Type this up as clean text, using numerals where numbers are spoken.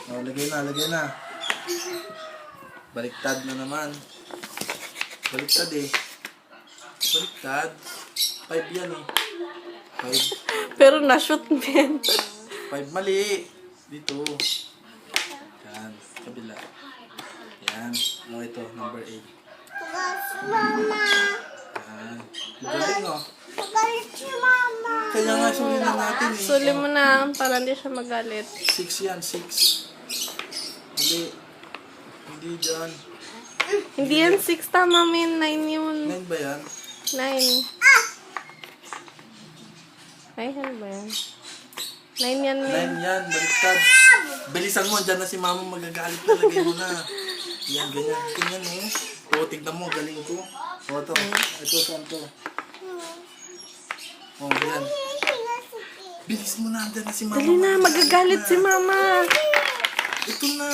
Oh, lagay na, lagay na. Baliktad na naman. Baliktad eh. Baliktad. 5 yan eh. 5. Pero na-shoot din. 5 mali. Dito. Yan. Kabila. Yan. Oh, ito. Number 8. Mama. Yan. Galing oh. Magalit si Mama. Kaya nga suli na natin eh. Suli mo na para hindi siya magalit. 6 yan. 6. Hindi. Hindi dyan. Hindi yan 6, tama min. 9 yun. 9 ba yan? 9. Ay, ano ba yan? 9 yan, 9 min. yan. Baliktad. Bilisan mo. Dyan na si mama magagalit na. Lagay mo na. Yan, ganyan. Ganyan eh. O, tignan mo. Galing ko. O, ito. Ito, saan to? O, yan. Bilis mo na. Dyan na si mama. Dali na, magagalit si mama. Ito na.